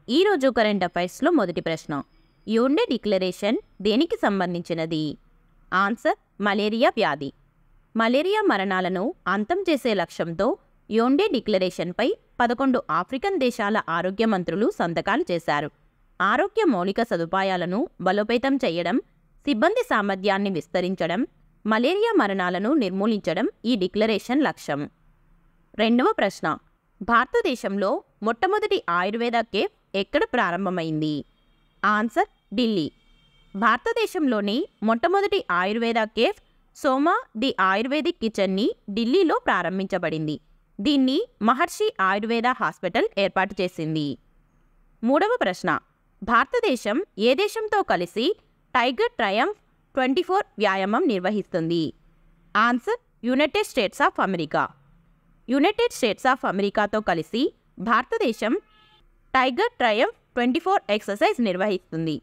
ఈరోజు కరెంట్ అఫైర్స్లో మొదటి ప్రశ్న. యోండే డిక్లరేషన్ దేనికి సంబంధించినది? ఆన్సర్ మలేరియా వ్యాధి. మలేరియా మరణాలను అంతం చేసే లక్ష్యంతో యోండే డిక్లరేషన్పై 11 ఆఫ్రికన్ దేశాల ఆరోగ్య మంత్రులు సంతకాలు చేశారు. ఆరోగ్య మౌలిక సదుపాయాలను బలోపేతం చేయడం, సిబ్బంది సామర్థ్యాన్ని విస్తరించడం, మలేరియా మరణాలను నిర్మూలించడం ఈ డిక్లరేషన్ లక్ష్యం. రెండవ ప్రశ్న. భారతదేశంలో మొట్టమొదటి ఆయుర్వేద కేఫ్ ఎక్కడ ప్రారంభమైంది? ఆన్సర్ ఢిల్లీ. భారతదేశంలోని మొట్టమొదటి Ayurveda cafe Soma the ayurvedic కిచెన్ని ఢిల్లీలో ప్రారంభించబడింది. దీన్ని మహర్షి ఆయుర్వేద హాస్పిటల్ ఏర్పాటు చేసింది. మూడవ ప్రశ్న. భారతదేశం ఏ దేశంతో కలిసి టైగర్ ట్రయంఫ్ 24 వ్యాయామం నిర్వహిస్తుంది? Answer United states of America. United states of అమెరికాతో కలిసి భారతదేశం టైగర్ ట్రయంఫ్ 24 ఎక్సర్సైజ్ నిర్వహిస్తుంది.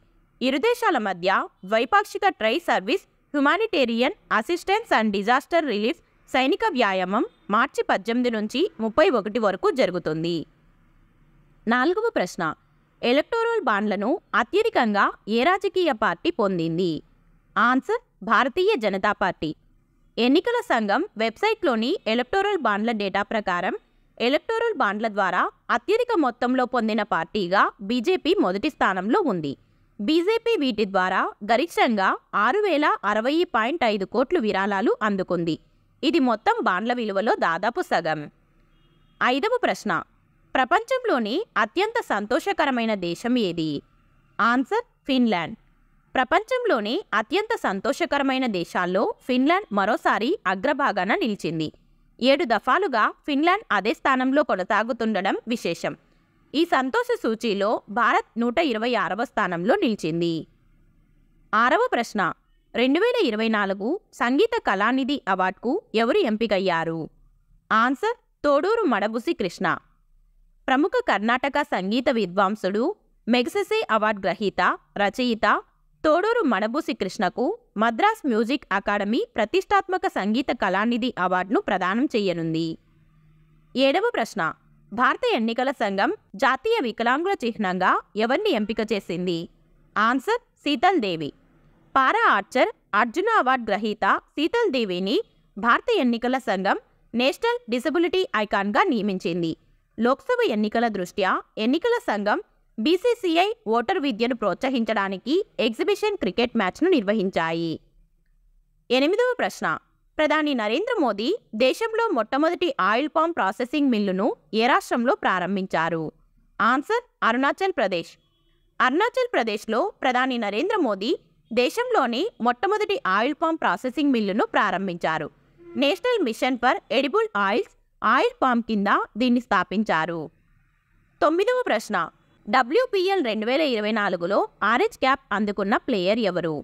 ఇరు దేశాల మధ్య ద్వైపాక్షిక tri service humanitarian assistance and disaster relief సైనిక వ్యాయామం మార్చి 18 నుంచి 31 వరకు జరుగుతుంది. నాలుగవ ప్రశ్న. ఎలక్టోరల్ బాండ్లను అత్యధికంగా ఏ రాజకీయ పార్టీ పొందింది? Answer Bharatiya Janata party. ఎన్నికల సంఘం వెబ్సైట్లోని ఎలక్టోరల్ బాండ్ల డేటా ప్రకారం ఎలక్టోరల్ బాండ్ల ద్వారా అత్యధిక మొత్తంలో పొందిన పార్టీగా బీజేపీ మొదటి స్థానంలో ఉంది. బీజేపీ వీటి ద్వారా గరిష్టంగా 6,060.5 కోట్లు విరాళాలు అందుకుంది. ఇది మొత్తం బాండ్ల విలువలో దాదాపు సగం. ఐదవ ప్రశ్న. ప్రపంచంలోని అత్యంత సంతోషకరమైన దేశం ఏది? Answer Finland. ప్రపంచంలోని అత్యంత సంతోషకరమైన దేశాల్లో ఫిన్లాండ్ మరోసారి అగ్రభాగాన నిలిచింది. 7 దఫాలుగా ఫిన్లాండ్ అదే స్థానంలో కొనసాగుతుండడం విశేషం. ఈ సంతోష సూచీలో భారత్ 126వ స్థానంలో నిలిచింది. ఆరవ ప్రశ్న. 2024 సంగీత కళానిధి అవార్డుకు ఎవరు ఎంపికయ్యారు? ఆన్సర్ తోడూరు మడబుసి కృష్ణ. ప్రముఖ కర్ణాటక సంగీత విద్వాంసుడు, మెగ్సెసే అవార్డు గ్రహీత, రచయిత తోడూరు మడబుసి కృష్ణకు మద్రాస్ మ్యూజిక్ అకాడమీ ప్రతిష్టాత్మక సంగీత కళానిధి అవార్డును ప్రదానం చేయనుంది. ఏడవ ప్రశ్న. భారత ఎన్నికల సంఘం జాతీయ వికలాంగుల చిహ్నంగా ఎవరిని ఎంపిక చేసింది? ఆన్సర్ శీతల్ దేవి. పారా ఆర్చర్ అర్జున అవార్డు గ్రహీత శీతల్ దేవిని భారత ఎన్నికల సంఘం నేషనల్ డిసబిలిటీ ఐకాన్గా నియమించింది. లోక్సభ ఎన్నికల దృష్ట్యా ఎన్నికల సంఘం బీసీసీఐ ఓటర్ విద్యను ప్రోత్సహించడానికి ఎగ్జిబిషన్ క్రికెట్ మ్యాచ్ను నిర్వహించాయి. ఎనిమిదవ ప్రశ్న. ప్రధాని నరేంద్ర మోదీ దేశంలో మొట్టమొదటి ఆయిల్ పామ్ ప్రాసెసింగ్ మిల్లును ఏ రాష్ట్రంలో ప్రారంభించారు? ఆన్సర్ అరుణాచల్ ప్రదేశ్. అరుణాచల్ ప్రదేశ్లో ప్రధాని నరేంద్ర మోదీ దేశంలోని మొట్టమొదటి ఆయిల్ పామ్ ప్రాసెసింగ్ మిల్లును ప్రారంభించారు. National mission for edible oils oil palm కింద దీన్ని స్థాపించారు. తొమ్మిదవ ప్రశ్న. WPL 2024లో ఆరెంజ్ క్యాప్ అందుకున్న ప్లేయర్ ఎవరు?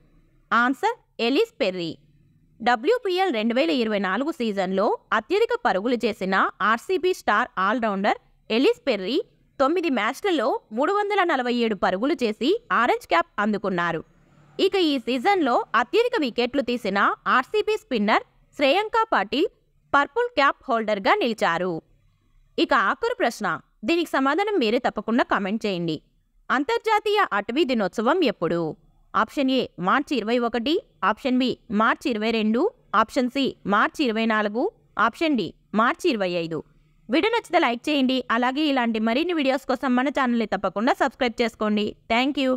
Answer Ellyse Perry. WPL 2024 సీజన్లో అత్యధిక పరుగులు చేసిన RCB star allrounder Ellyse Perry 9 మ్యాచ్లలో 347 పరుగులు చేసి ఆరెంజ్ క్యాప్ అందుకున్నారు. ఇక ఈ సీజన్లో అత్యధిక వికెట్లు తీసిన RCB spinner Shreyanka Patil purple cap హోల్డర్గా నిలిచారు. ఇక ఆఖరు ప్రశ్న. దీనికి సమాధానం మీరే తప్పకుండా కామెంట్ చేయండి. అంతర్జాతీయ అటవీ దినోత్సవం ఎప్పుడు? ఆప్షన్ ఏ మార్చి 21, ఆప్షన్ బి మార్చి 22, ఆప్షన్ సి మార్చి 24, ఆప్షన్ డి మార్చి 25. వీడియో నచ్చితే లైక్ చేయండి. అలాగే ఇలాంటి మరిన్ని వీడియోస్ కోసం మన ఛానల్ని తప్పకుండా సబ్స్క్రైబ్ చేసుకోండి. Thank you.